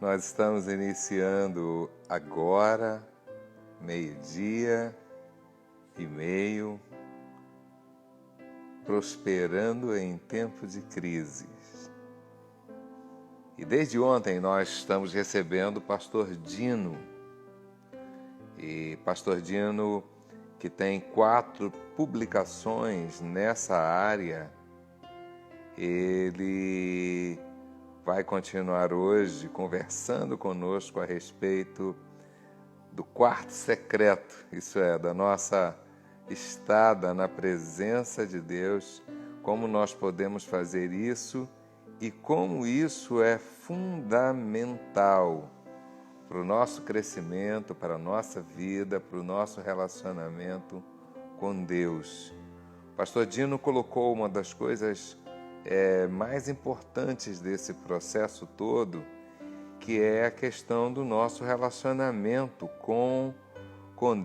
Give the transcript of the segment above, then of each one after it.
Nós estamos iniciando agora, 12:30, prosperando em tempo de crises. E desde ontem nós estamos recebendo o Pastor Dino. E Pastor Dino, que tem 4 publicações nessa área, ele vai continuar hoje conversando conosco a respeito do quarto secreto, isso é, da nossa estada na presença de Deus, como nós podemos fazer isso e como isso é fundamental para o nosso crescimento, para a nossa vida, para o nosso relacionamento com Deus. O Pastor Dino colocou uma das coisas mais importantes desse processo todo, que é a questão do nosso relacionamento com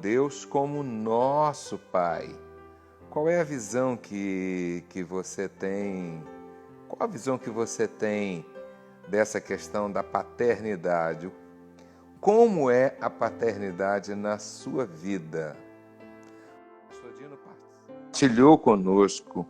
Deus como nosso Pai. Qual é a visão que você tem? Qual a visão que você tem dessa questão da paternidade? Como é a paternidade na sua vida? O Pastor Dino partilhou conosco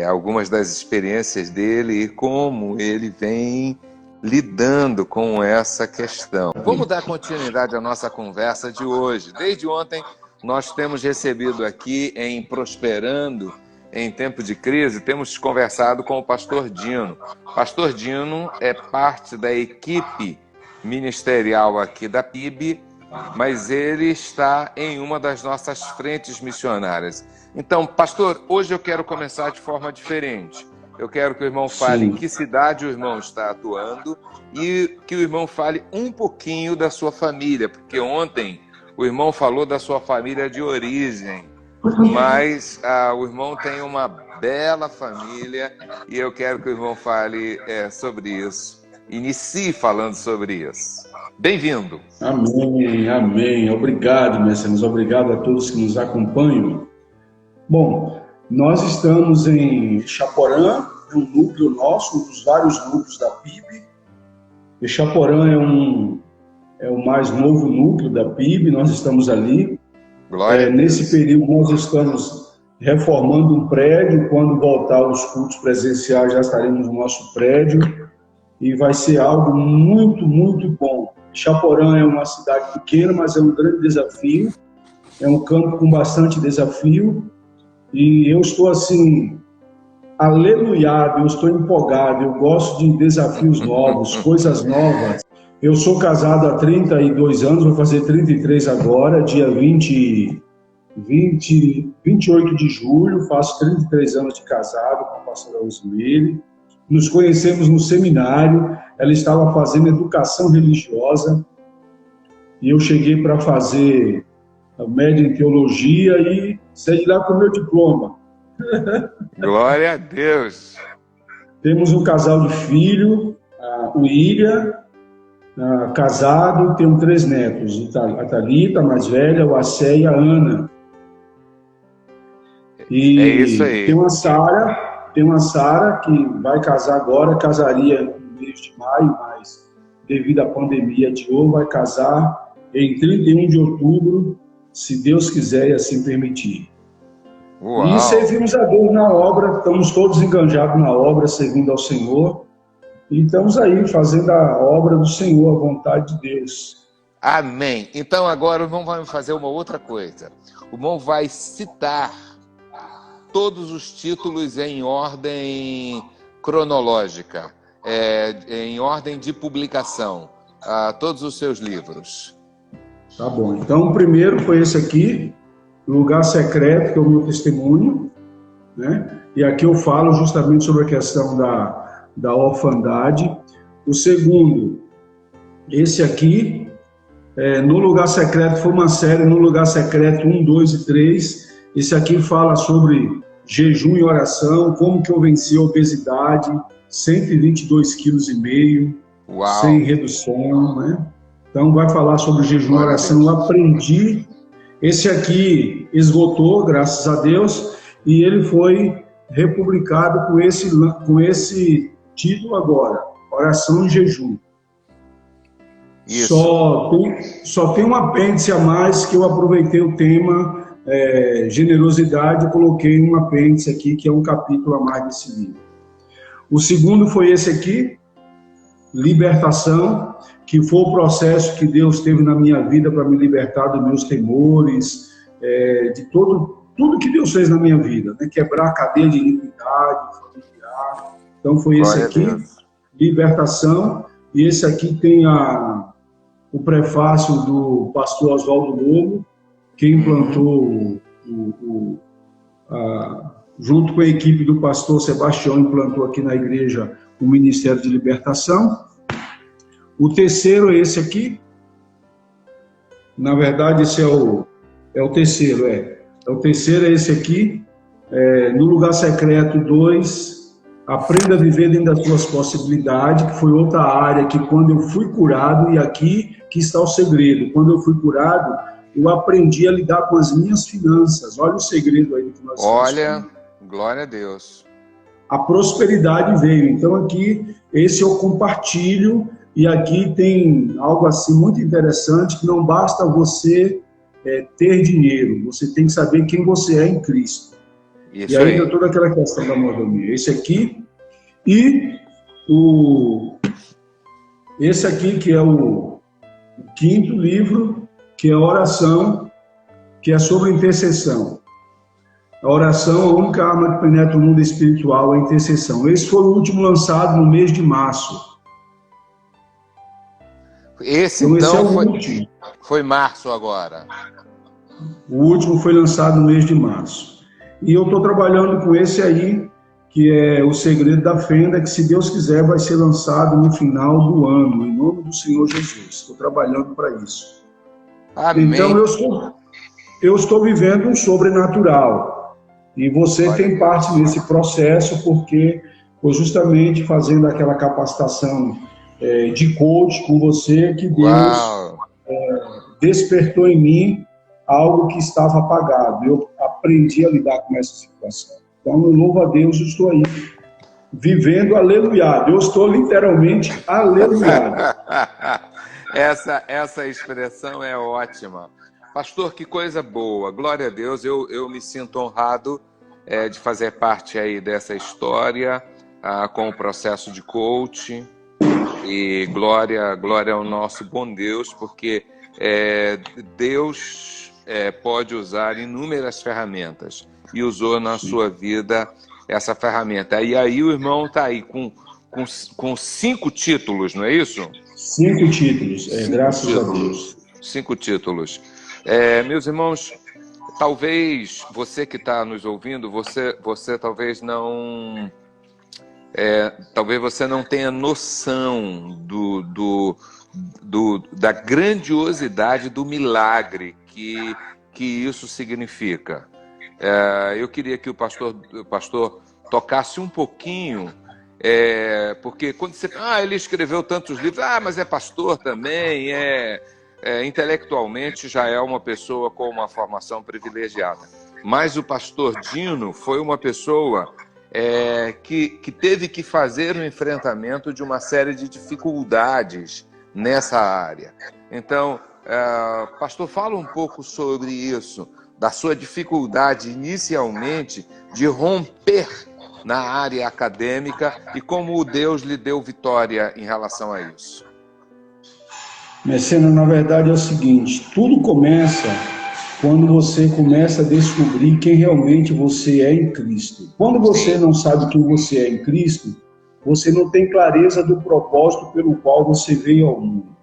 algumas das experiências dele e como ele vem lidando com essa questão. Vamos dar continuidade à nossa conversa de hoje. Desde ontem nós temos recebido aqui em Prosperando em Tempo de Crise, temos conversado com o Pastor Dino. Pastor Dino é parte da equipe ministerial aqui da PIB, mas ele está em uma das nossas frentes missionárias. Então, pastor, hoje eu quero começar de forma diferente. Eu quero que o irmão fale em que cidade o irmão está atuando e que o irmão fale um pouquinho da sua família, porque ontem o irmão falou da sua família de origem, mas o irmão tem uma bela família e eu quero que o irmão fale sobre isso. Inicie falando sobre isso. Bem-vindo. Amém, amém. Obrigado, messias. Obrigado a todos que nos acompanham. Bom, nós estamos em Chaporã, um núcleo nosso, um dos vários núcleos da PIB. E Chaporã é o mais novo núcleo da PIB, nós estamos ali. Nesse período nós estamos reformando um prédio, quando voltar os cultos presenciais já estaremos no nosso prédio e vai ser algo muito, muito bom. Chaporã é uma cidade pequena, mas é um grande desafio, é um campo com bastante desafio. E eu estou assim, aleluiado, eu estou empolgado, eu gosto de desafios novos, coisas novas. Eu sou casado há 32 anos, vou fazer 33 agora, dia 28 de julho, faço 33 anos de casado com a pastora Osmele. Nos conhecemos no seminário, ela estava fazendo educação religiosa, e eu cheguei para fazer a média em teologia e saí de lá com o meu diploma. Glória a Deus! Temos um casal de filho, o William, casado, temos 3 netos, a Thalita, a mais velha, o Acé e a Ana. E é isso aí. Tem uma Sara que vai casar agora, casaria no mês de maio, mas devido à pandemia adiou, vai casar em 31 de outubro, se Deus quiser e assim permitir. Uau. E servimos a Deus na obra, estamos todos enganjados na obra, servindo ao Senhor. E estamos aí fazendo a obra do Senhor, a vontade de Deus. Amém. Então agora o irmão vai fazer uma outra coisa. O irmão vai citar todos os títulos em ordem cronológica, em ordem de publicação, todos os seus livros. Tá bom. Então o primeiro foi esse aqui, Lugar Secreto, que é o meu testemunho, né? E aqui eu falo justamente sobre a questão da orfandade. O segundo, esse aqui, No Lugar Secreto, foi uma série, No Lugar Secreto 1, 2 e 3. Esse aqui fala sobre jejum e oração, como que eu venci a obesidade, 122,5 kg, sem redução, né? Então vai falar sobre jejum e oração, eu aprendi. Esse aqui esgotou, graças a Deus, e ele foi republicado com esse título agora, Oração e Jejum. Isso. Só tem um apêndice a mais que eu aproveitei o tema generosidade e coloquei um apêndice aqui, que é um capítulo a mais desse livro. O segundo foi esse aqui, libertação, que foi o processo que Deus teve na minha vida para me libertar dos meus temores, de tudo que Deus fez na minha vida, né? Quebrar a cadeia de iniquidade, familiar. Então foi esse aqui, libertação, e esse aqui tem o prefácio do pastor Oswaldo Lobo, que implantou, junto com a equipe do pastor Sebastião, implantou aqui na igreja o Ministério de Libertação. O terceiro é esse aqui. Na verdade, esse é o terceiro, O terceiro é esse aqui. No Lugar Secreto 2, Aprenda a Viver Dentro das Suas Possibilidades, que foi outra área que quando eu fui curado, e aqui que está o segredo, quando eu fui curado, eu aprendi a lidar com as minhas finanças. Olha o segredo aí que nós temos. Olha, glória a Deus. A prosperidade veio. Então aqui, esse eu compartilho, e aqui tem algo assim muito interessante, que não basta você ter dinheiro, você tem que saber quem você é em Cristo. Isso e ainda toda aquela questão da mordomia. Esse aqui, e esse aqui que é o quinto livro, que é a oração, que é sobre intercessão. A oração, a única arma que penetra o mundo espiritual, é a intercessão. Esse foi o último lançado no mês de março. Esse foi março agora. O último foi lançado no mês de março. E eu estou trabalhando com esse aí, que é o Segredo da Fenda, que, se Deus quiser, vai ser lançado no final do ano, em nome do Senhor Jesus. Estou trabalhando para isso. Amém. Então, eu estou vivendo um sobrenatural. E você tem parte nesse processo, porque foi justamente fazendo aquela capacitação de coach com você que Deus despertou em mim algo que estava apagado. Eu aprendi a lidar com essa situação. Então, eu louvo a Deus, eu estou aí, vivendo aleluiado. Eu estou literalmente aleluiado. Essa expressão é ótima. Pastor, que coisa boa. Glória a Deus. Eu me sinto honrado de fazer parte aí dessa história com o processo de coach. E glória ao nosso bom Deus, porque Deus pode usar inúmeras ferramentas, e usou na sua vida essa ferramenta. E aí o irmão está aí com 5 títulos, não é isso? 5 títulos, graças a Deus. 5 títulos. Meus irmãos, talvez você que está nos ouvindo, você talvez não... talvez você não tenha noção da grandiosidade do milagre que isso significa. Eu queria que o pastor tocasse um pouquinho, porque quando você... ele escreveu tantos livros, mas é pastor também, intelectualmente já é uma pessoa com uma formação privilegiada. Mas o pastor Dino foi uma pessoa que teve que fazer o enfrentamento de uma série de dificuldades nessa área. Então, pastor, fala um pouco sobre isso, da sua dificuldade inicialmente de romper na área acadêmica e como Deus lhe deu vitória em relação a isso. Mecena, na verdade é o seguinte, tudo começa quando você começa a descobrir quem realmente você é em Cristo. Quando você não sabe quem você é em Cristo, você não tem clareza do propósito pelo qual você veio ao mundo.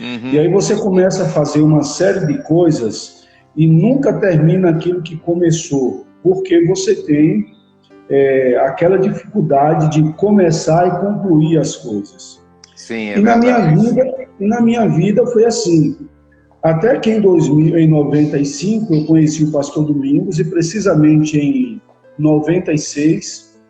E aí você começa a fazer uma série de coisas e nunca termina aquilo que começou, porque você tem aquela dificuldade de começar e concluir as coisas. Sim, e na minha vida foi assim. Até que em 95 eu conheci o pastor Domingos, e precisamente em 96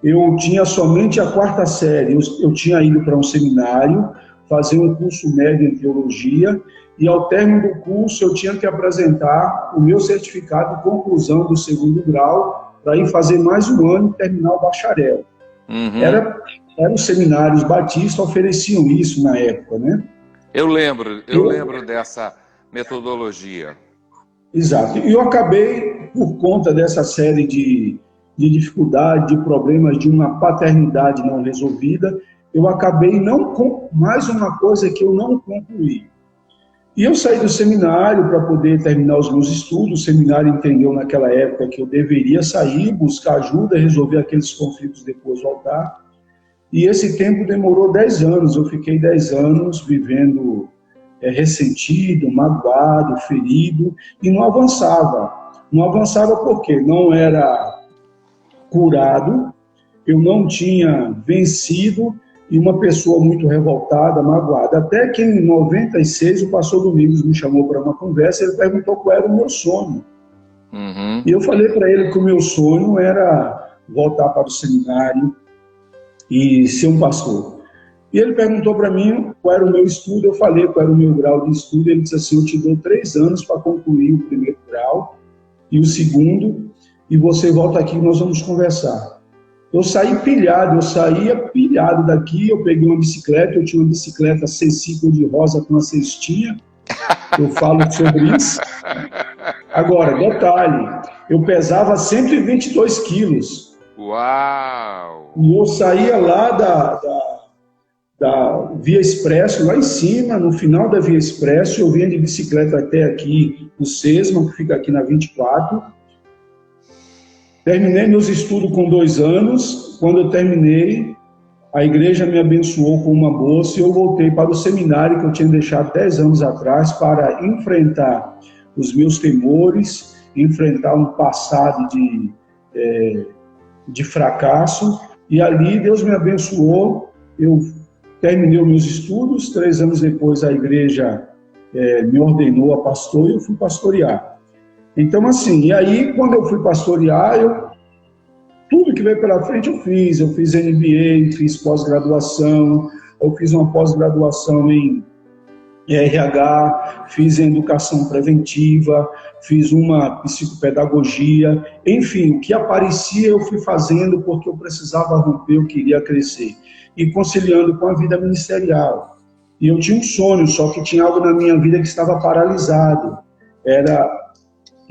eu tinha somente a 4ª série. Eu tinha ido para um seminário fazer um curso médio em teologia, e ao término do curso eu tinha que apresentar o meu certificado de conclusão do 2º grau para ir fazer mais um ano e terminar o bacharel. Os seminários batistas ofereciam isso na época, né? Eu lembro dessa metodologia. Exato. E eu acabei, por conta dessa série de dificuldades, de problemas, de uma paternidade não resolvida, eu acabei mais uma coisa que eu não concluí. E eu saí do seminário para poder terminar os meus estudos. O seminário entendeu naquela época que eu deveria sair, buscar ajuda, resolver aqueles conflitos, depois voltar. E esse tempo demorou 10 anos. Eu fiquei 10 anos vivendo ressentido, magoado, ferido, e não avançava. Não avançava porque não era curado, eu não tinha vencido, e uma pessoa muito revoltada, magoada. Até que em 96 o pastor Domingos me chamou para uma conversa, ele perguntou qual era o meu sonho. Uhum. E eu falei para ele que o meu sonho era voltar para o seminário e ser um pastor. E ele perguntou para mim qual era o meu estudo, eu falei qual era o meu grau de estudo, ele disse assim, eu te dou 3 anos para concluir o primeiro grau e o segundo, e você volta aqui e nós vamos conversar. Eu saía pilhado daqui, eu peguei uma bicicleta, eu tinha uma bicicleta C-ciclo de rosa com uma cestinha, eu falo sobre isso. Agora, detalhe, eu pesava 122 quilos. Uau! E eu saía lá da Via Expresso, lá em cima, no final da Via Expresso, eu vinha de bicicleta até aqui, o Sesma, que fica aqui na 24. Terminei meus estudos com 2 anos. Quando eu terminei, a igreja me abençoou com uma bolsa e eu voltei para o seminário que eu tinha deixado 10 anos atrás para enfrentar os meus temores, enfrentar um passado de fracasso. E ali Deus me abençoou. Eu terminei os meus estudos. 3 anos depois a igreja me ordenou a pastor e eu fui pastorear. Então, assim, e aí, quando eu fui pastorear, tudo que veio pela frente eu fiz. Eu fiz MBA, fiz pós-graduação, eu fiz uma pós-graduação em RH, fiz em educação preventiva, fiz uma psicopedagogia, enfim, o que aparecia eu fui fazendo porque eu precisava romper, eu queria crescer. E conciliando com a vida ministerial. E eu tinha um sonho, só que tinha algo na minha vida que estava paralisado. Era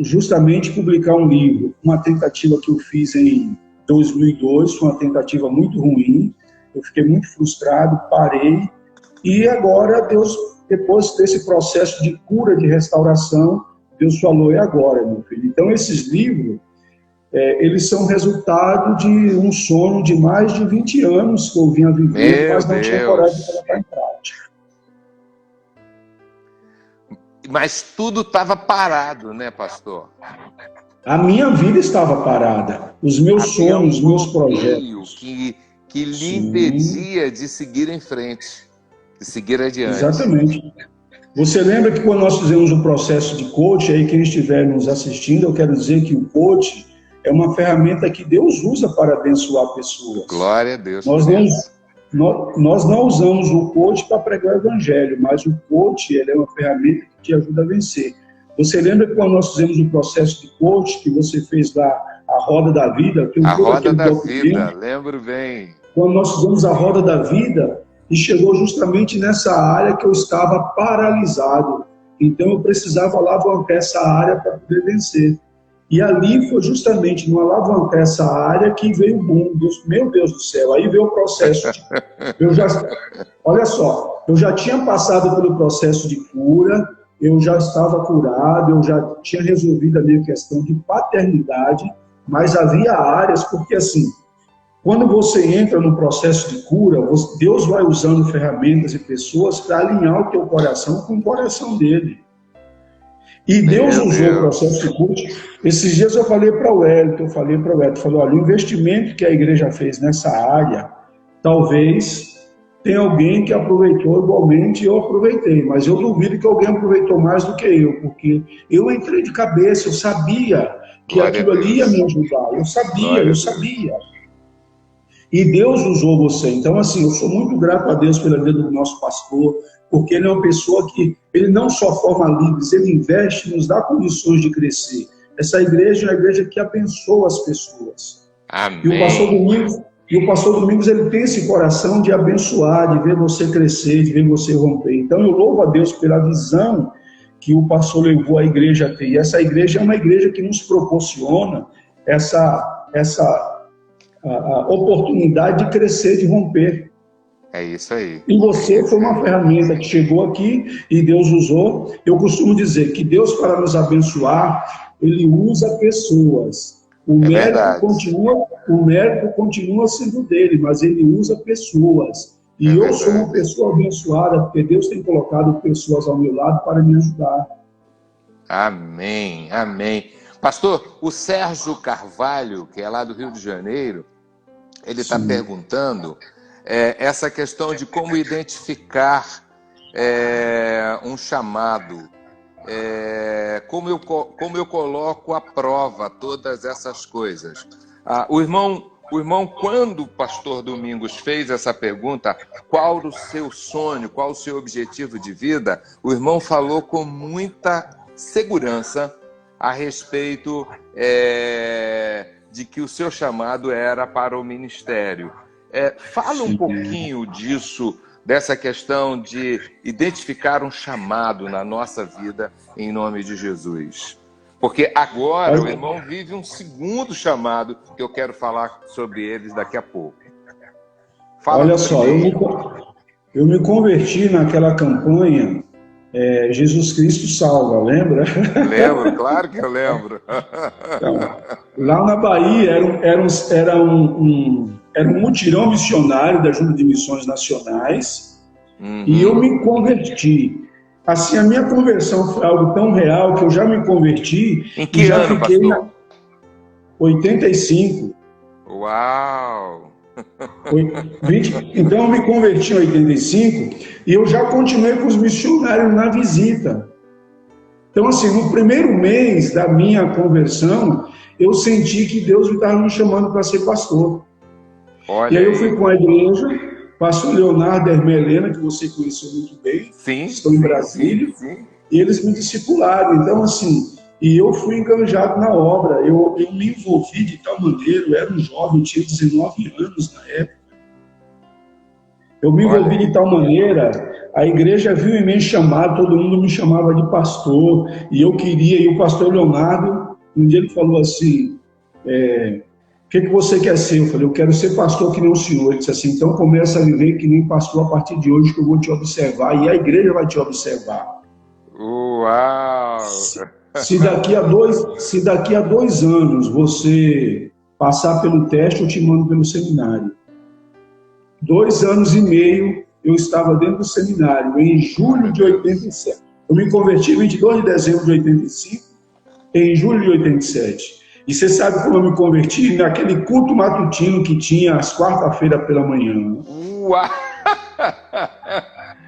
justamente publicar um livro, uma tentativa que eu fiz em 2002, foi uma tentativa muito ruim, eu fiquei muito frustrado, parei, e agora Deus, depois desse processo de cura, de restauração, Deus falou, é agora, meu filho. Então esses livros, eles são resultado de um sonho de mais de 20 anos que eu vinha vivendo, mas não tinha coragem de colocar em prática. Mas tudo estava parado, né, pastor? A minha vida estava parada. Os meus sonhos, os meus projetos. Que lhe impedia de seguir em frente, de seguir adiante. Exatamente. Você lembra que quando nós fizemos um processo de coach, aí quem estiver nos assistindo, eu quero dizer que o coach é uma ferramenta que Deus usa para abençoar pessoas. Glória a Deus. Nós não usamos o coach para pregar o evangelho, mas o coach ele é uma ferramenta que te ajuda a vencer. Você lembra que quando nós fizemos o processo de coach, que você fez lá a Roda da Vida? A Roda da Vida, lembro bem. Quando nós fizemos a Roda da Vida, e chegou justamente nessa área que eu estava paralisado. Então eu precisava alavancar essa área para poder vencer. E ali foi justamente no alavancar essa área que veio o boom. Meu Deus do céu, aí veio o processo. Olha só, eu já tinha passado pelo processo de cura, eu já estava curado, eu já tinha resolvido a minha questão de paternidade, mas havia áreas, porque assim, quando você entra no processo de cura, Deus vai usando ferramentas e pessoas para alinhar o teu coração com o coração dele. E Deus usou o processo de cura. Esses dias eu falei para o Wellington, falei, olha, o investimento que a igreja fez nessa área, talvez tenha alguém que aproveitou igualmente, eu aproveitei, mas eu duvido que alguém aproveitou mais do que eu, porque eu entrei de cabeça, eu sabia que aquilo ali ia me ajudar, eu sabia. E Deus usou você. Então, assim, eu sou muito grato a Deus pela vida do nosso pastor, porque ele é uma pessoa que, ele não só forma líderes, ele investe, nos dá condições de crescer. Essa igreja é uma igreja que abençoa as pessoas. Amém. E E o pastor Domingos, ele tem esse coração de abençoar, de ver você crescer, de ver você romper. Então eu louvo a Deus pela visão que o pastor levou a igreja a ter. E essa igreja é uma igreja que nos proporciona a oportunidade de crescer, de romper. É isso aí. E você foi uma ferramenta que chegou aqui e Deus usou. Eu costumo dizer que Deus, para nos abençoar, Ele usa pessoas. O mérito continua sendo dele, mas Ele usa pessoas. E eu sou uma pessoa abençoada, porque Deus tem colocado pessoas ao meu lado para me ajudar. Amém, amém. Pastor, o Sérgio Carvalho, que é lá do Rio de Janeiro, ele está perguntando essa questão de como identificar um chamado, como eu coloco à prova todas essas coisas. O irmão, quando o pastor Domingos fez essa pergunta, qual o seu sonho, qual o seu objetivo de vida, o irmão falou com muita segurança a respeito de que o seu chamado era para o ministério. Fala um pouquinho disso, dessa questão de identificar um chamado na nossa vida, em nome de Jesus. Porque agora o irmão vive um segundo chamado, que eu quero falar sobre eles daqui a pouco. Olha só, eu me converti naquela campanha Jesus Cristo Salva, lembra? Lembro, claro que eu lembro. Então, lá na Bahia era um mutirão missionário da Junta de Missões Nacionais, e eu me converti. Assim, a minha conversão foi algo tão real que eu já me converti. Em que ano, fiquei pastor? 85. Uau! Então eu me converti em 85 e eu já continuei com os missionários na visita. Então, assim, no primeiro mês da minha conversão, eu senti que Deus estava me chamando para ser pastor. Olha, e aí eu fui com a igreja, pastor Leonardo e a irmã Helena, que você conheceu muito bem, estão em Brasília, e eles me discipularam. Então, assim, e eu fui enganjado na obra, eu me envolvi de tal maneira, eu era um jovem, eu tinha 19 anos na época. Eu me envolvi de tal maneira, a igreja viu em mim chamado, todo mundo me chamava de pastor, e eu queria, e o pastor Leonardo, um dia ele falou assim, o que você quer ser? Eu falei, eu quero ser pastor que nem o senhor. Ele disse assim, então começa a viver que nem pastor a partir de hoje, que eu vou te observar, e a igreja vai te observar. Uau! Se daqui a 2 anos você passar pelo teste, eu te mando pelo seminário. 2 anos e meio eu estava dentro do seminário, em julho de 87. Eu me converti em 22 de dezembro de 85, em julho de 87. E você sabe como eu me converti? Naquele culto matutino que tinha às quarta-feiras pela manhã. Uau!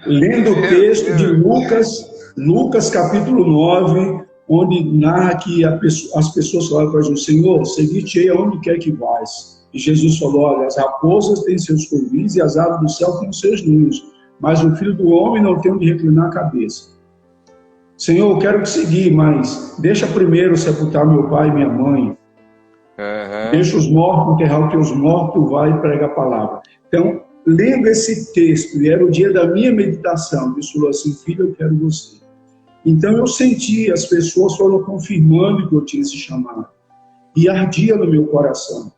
Lendo o texto de Lucas capítulo 9, onde narra que as pessoas falaram para Jesus, Senhor, seguir-te-ei aonde quer que vais. E Jesus falou, olha, as raposas têm seus covis e as aves do céu têm os seus ninhos, mas o Filho do Homem não tem onde reclinar a cabeça. Senhor, eu quero te seguir, mas deixa primeiro sepultar meu pai e minha mãe. Deixa os mortos enterrar os teus mortos, vai e prega a palavra. Então, lendo esse texto, e era o dia da minha meditação, Deus falou assim, filho, eu quero você. Então eu senti, as pessoas foram confirmando que eu tinha esse chamado. E ardia no meu coração.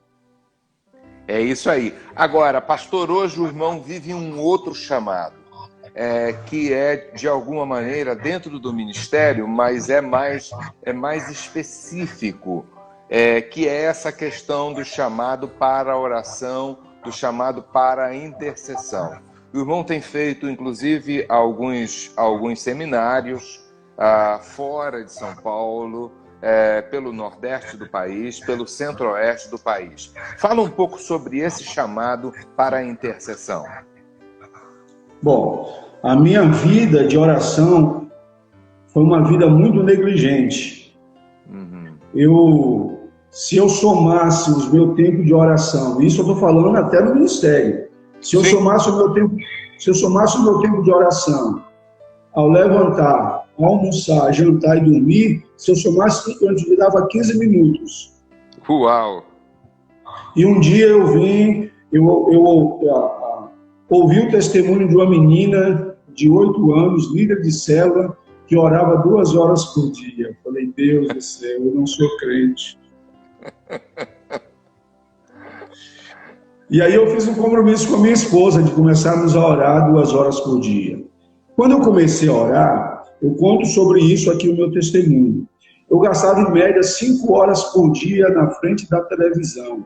É isso aí. Agora, pastor, hoje o irmão vive um outro chamado, que é, de alguma maneira, dentro do ministério, mas é mais específico, que é essa questão do chamado para a oração, do chamado para a intercessão. O irmão tem feito, inclusive, alguns seminários fora de São Paulo, pelo Nordeste do país, pelo Centro-Oeste do país. Fala um pouco sobre esse chamado para a intercessão. Bom, a minha vida de oração foi uma vida muito negligente. Se eu somasse os meus tempos de oração, isso eu estou falando até no ministério, se eu somasse o meu tempo de oração, ao levantar, almoçar, jantar e dormir, se eu somasse tudo, eu me dava 15 minutos. Uau! E um dia eu vim ouvi o testemunho de uma menina de 8 anos, líder de célula, que orava 2 horas por dia. Falei, Deus do céu, eu não sou crente. E aí eu fiz um compromisso com a minha esposa de começarmos a orar 2 horas por dia. Quando eu comecei a orar, eu conto sobre isso aqui no meu testemunho. Eu gastava em média 5 horas por dia na frente da televisão.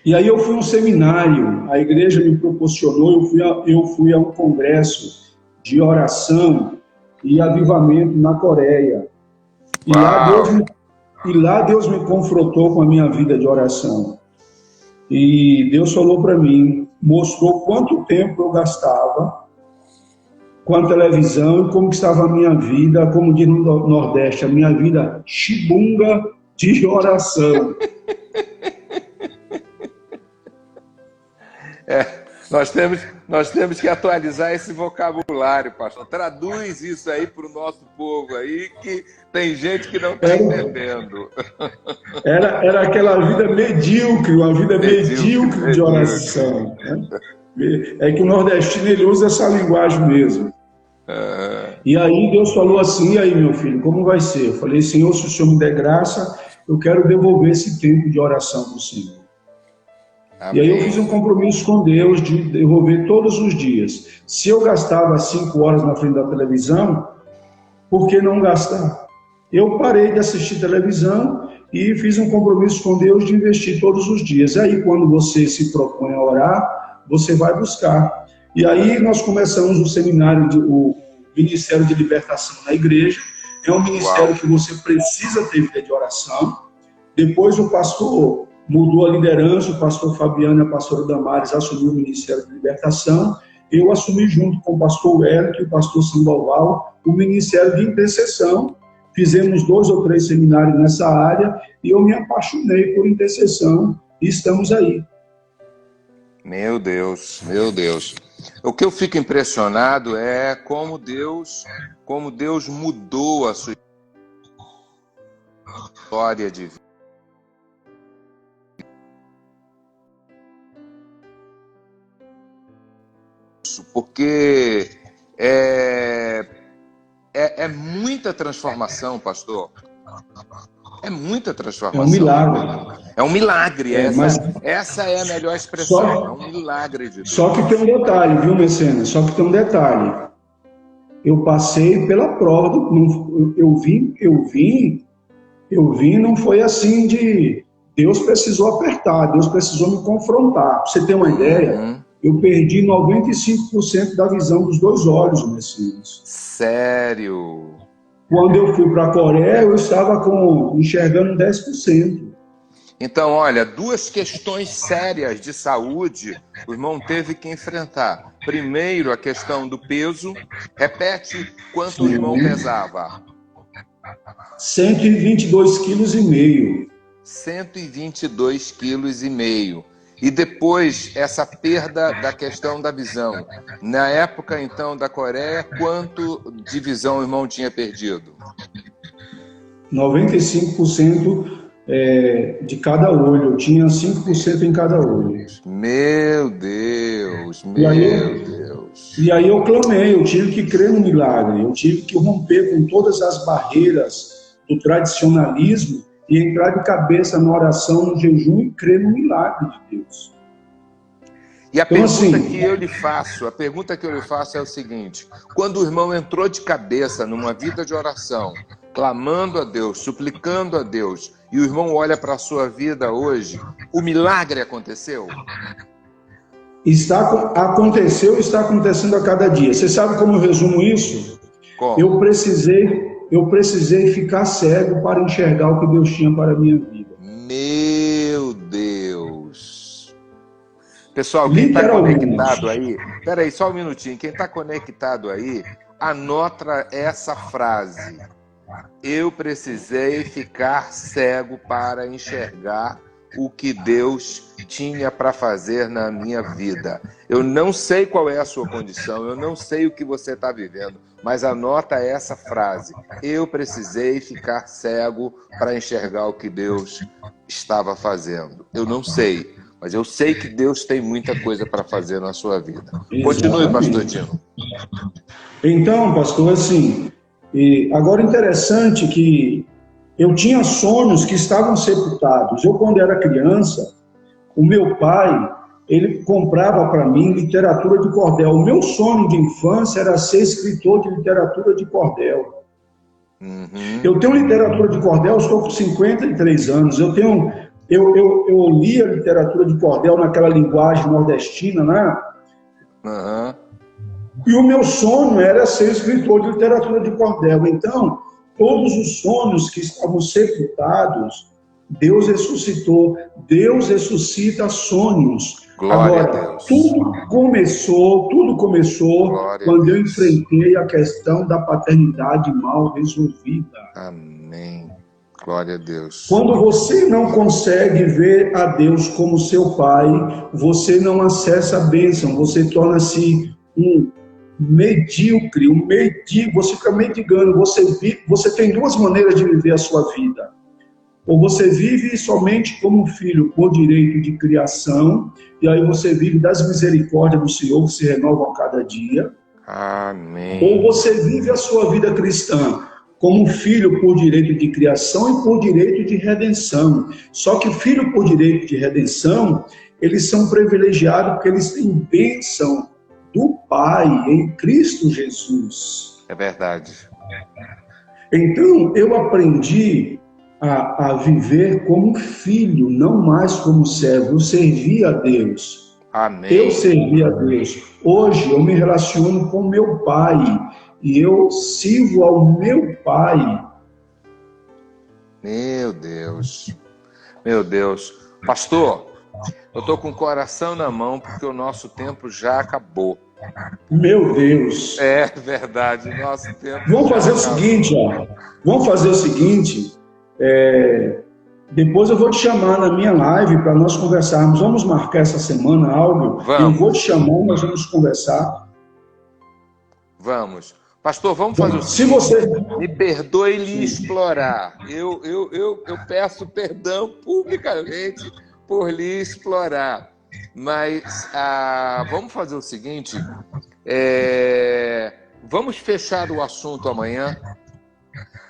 E aí eu fui a um seminário, a igreja me proporcionou, eu fui a um congresso de oração e avivamento na Coreia. E lá Deus me confrontou com a minha vida de oração. E Deus falou para mim, mostrou quanto tempo eu gastava com a televisão e como estava a minha vida, como diz no Nordeste, a minha vida chibunga de oração. Nós temos que atualizar esse vocabulário, pastor. Traduz isso aí para o nosso povo aí, que tem gente que não está entendendo. Era aquela vida medíocre, uma vida medíocre de oração. Né? É que o nordestino ele usa essa linguagem mesmo. E aí Deus falou assim, e aí meu filho, como vai ser? Eu falei, Senhor, se o Senhor me der graça, eu quero devolver esse tempo de oração para o Senhor. Amém. E aí eu fiz um compromisso com Deus de devolver todos os dias. Se eu gastava 5 horas na frente da televisão, por que não gastar? Eu parei de assistir televisão e fiz um compromisso com Deus de investir todos os dias. E aí quando você se propõe a orar, você vai buscar. E aí nós começamos o seminário, o Ministério de Libertação na igreja. É um ministério que você precisa ter vida de oração. Depois o pastor mudou a liderança, o pastor Fabiano e a pastora Damares assumiu o Ministério de Libertação. Eu assumi junto com o pastor Wellington e o pastor Sandoval o Ministério de Intercessão. Fizemos 2 ou 3 seminários nessa área e eu me apaixonei por intercessão e estamos aí. Meu Deus, meu Deus. O que eu fico impressionado é como Deus mudou a sua história de vida. Porque é muita transformação, pastor. É muita transformação. É um milagre. É um milagre. Essa é a melhor expressão. É um milagre de Deus. Só que tem um detalhe, viu, Mecenas? Só que tem um detalhe. Eu passei pela prova. Eu vim, não foi assim de... Deus precisou apertar, Deus precisou me confrontar. Pra você ter uma ideia, eu perdi 95% da visão dos 2 olhos, Messias. Sério? Quando eu fui para a Coreia, eu estava enxergando 10%. Então, olha, 2 questões sérias de saúde o irmão teve que enfrentar. Primeiro, a questão do peso. Repete quanto o irmão pesava. 122,5 kg. 122,5 kg. E depois, essa perda da questão da visão. Na época, então, da Coreia, quanto de visão o irmão tinha perdido? 95% de cada olho. Eu tinha 5% em cada olho. Meu Deus, Deus. E aí eu clamei, eu tive que crer no milagre. Eu tive que romper com todas as barreiras do tradicionalismo e entrar de cabeça na oração, no jejum e crer no milagre de Deus. E a pergunta que eu lhe faço é o seguinte: quando o irmão entrou de cabeça numa vida de oração, clamando a Deus, suplicando a Deus, e o irmão olha para a sua vida hoje, o milagre aconteceu? Aconteceu e está acontecendo a cada dia. Você sabe como eu resumo isso? Como? Eu precisei ficar cego para enxergar o que Deus tinha para a minha vida. Meu Deus! Pessoal, quem está conectado aí... Peraí, só um minutinho. Quem está conectado aí, anota essa frase. Eu precisei ficar cego para enxergar o que Deus tinha para fazer na minha vida. Eu não sei qual é a sua condição, eu não sei o que você está vivendo, mas anota essa frase. Eu precisei ficar cego para enxergar o que Deus estava fazendo. Eu não sei. Mas eu sei que Deus tem muita coisa para fazer na sua vida. Continue, pastor Dino. Então, pastor, assim, agora interessante que eu tinha sonhos que estavam sepultados. Eu, quando era criança, o meu pai, ele comprava para mim literatura de cordel. O meu sonho de infância era ser escritor de literatura de cordel. Eu tenho literatura de cordel, estou com 53 anos. Eu lia literatura de cordel naquela linguagem nordestina, né? E o meu sonho era ser escritor de literatura de cordel. Então, todos os sonhos que estavam sepultados, Deus ressuscitou. Deus ressuscita sonhos. Glória Agora, a Deus. tudo começou Glória quando a eu Deus. enfrentei a questão da paternidade mal resolvida. Amém. Glória a Deus. Quando você não consegue ver a Deus como seu pai, você não acessa a bênção, você torna-se um medíocre, você fica mendigando, você tem duas maneiras de viver a sua vida. Ou você vive somente como filho por direito de criação, e aí você vive das misericórdias do Senhor que se renovam a cada dia. Amém. Ou você vive a sua vida cristã como filho por direito de criação e por direito de redenção. Só que filho por direito de redenção, eles são privilegiados porque eles têm bênção do Pai em Cristo Jesus. É verdade. Então, eu aprendi a viver como filho, não mais como servo. Eu servi a Deus. Amém. Eu servi a Deus. Hoje eu me relaciono com meu Pai e eu sirvo ao meu Pai. Meu Deus. Meu Deus. Pastor, eu estou com o coração na mão porque o nosso tempo já acabou. Meu Deus. É verdade, nosso tempo. Vamos fazer o seguinte, ó. Vamos fazer o seguinte. Depois eu vou te chamar na minha live para nós conversarmos. Vamos marcar essa semana algo. Vamos. Eu vou te chamar, nós vamos conversar. Vamos. Pastor, vamos fazer o Se seguinte. você... Me perdoe lhe explorar. Eu peço perdão publicamente por lhe explorar. Mas vamos fazer o seguinte. Vamos fechar o assunto amanhã.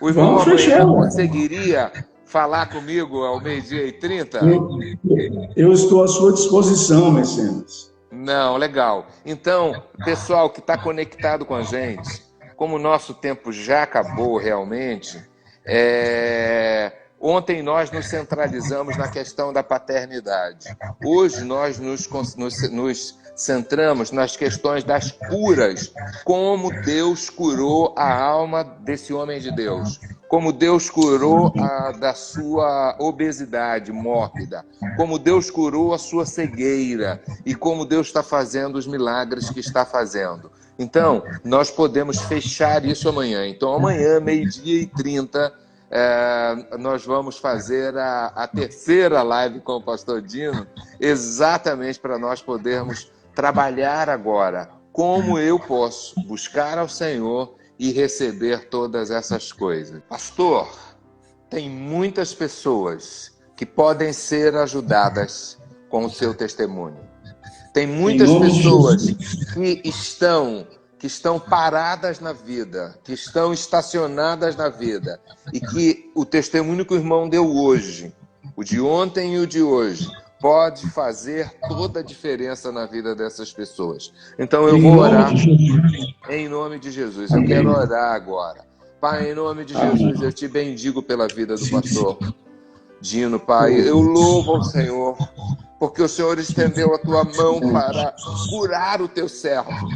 O irmão amanhã conseguiria falar comigo ao 12h30? Eu estou à sua disposição, Mecenas. Não, legal. Então, pessoal que está conectado com a gente, como o nosso tempo já acabou realmente, ontem nós nos centralizamos na questão da paternidade. Hoje nós nos centramos nas questões das curas, como Deus curou a alma desse homem de Deus, como Deus curou da sua obesidade mórbida, como Deus curou a sua cegueira e como Deus está fazendo os milagres que está fazendo. Então, nós podemos fechar isso amanhã. Então, amanhã, 12h30, nós vamos fazer a terceira live com o pastor Dino, exatamente para nós podermos trabalhar agora como eu posso buscar ao Senhor e receber todas essas coisas. Pastor, tem muitas pessoas que podem ser ajudadas com o seu testemunho. Tem muitas pessoas que estão paradas na vida, que estão estacionadas na vida, e que o testemunho que o irmão deu hoje, o de ontem e o de hoje, pode fazer toda a diferença na vida dessas pessoas. Então eu vou orar em nome de Jesus. Eu quero orar agora. Pai, em nome de Jesus, eu te bendigo pela vida do pastor Dino, Pai. Eu louvo ao Senhor, porque o Senhor estendeu a tua mão para curar o teu servo.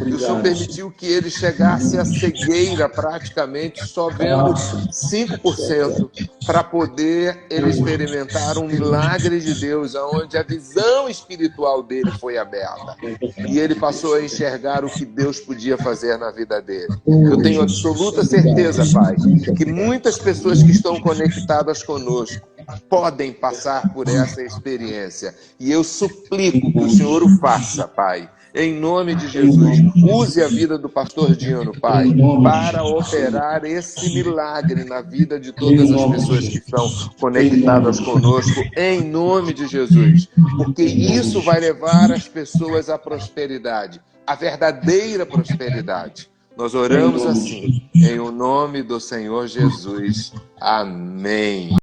E o Senhor permitiu que ele chegasse à cegueira praticamente só vendo 5% para poder ele experimentar um milagre de Deus, onde a visão espiritual dele foi aberta. E ele passou a enxergar o que Deus podia fazer na vida dele. Eu tenho absoluta certeza, Pai, que muitas pessoas que estão conectadas conosco podem passar por essa experiência. E eu suplico que o Senhor o faça, Pai. Em nome de Jesus, use a vida do pastor Dino, Pai, para operar esse milagre na vida de todas as pessoas que estão conectadas conosco, em nome de Jesus, porque isso vai levar as pessoas à prosperidade, à verdadeira prosperidade. Nós oramos assim, em o nome do Senhor Jesus. Amém.